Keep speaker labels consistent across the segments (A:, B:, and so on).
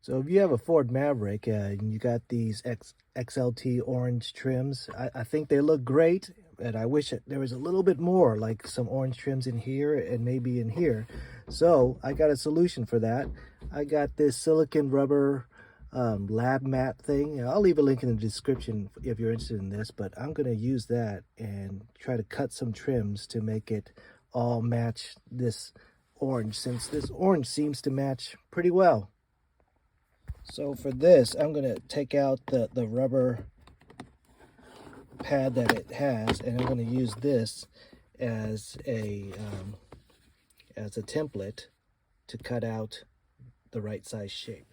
A: So if you have a Ford Maverick and you got these XLT orange trims, I think they look great, and I wish there was a little bit more, like some orange trims in here and maybe in here. So I got a solution for that. I got this silicone rubber lab mat thing. I'll leave a link in the description if you're interested in this, but I'm going to use that and try to cut some trims to make it all match this orange, since this orange seems to match pretty well. So for this, I'm going to take out the rubber pad that it has, and I'm going to use this as a template to cut out the right size shape.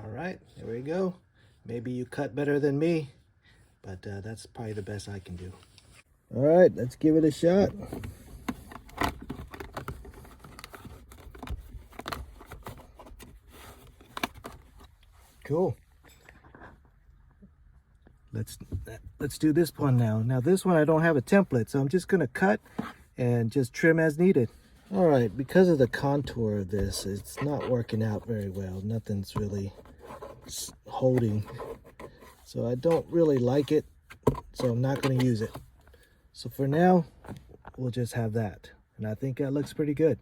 A: All right, there we go. Maybe you cut better than me, but that's probably the best I can do. All right, let's give it a shot. Cool. Let's do this one now. Now this one I don't have a template, so I'm just gonna cut and just trim as needed. All right, because of the contour of this, it's not working out very well. Nothing's really holding, so I don't really like it, so I'm not going to use it. So for now, we'll just have that, and I think that looks pretty good.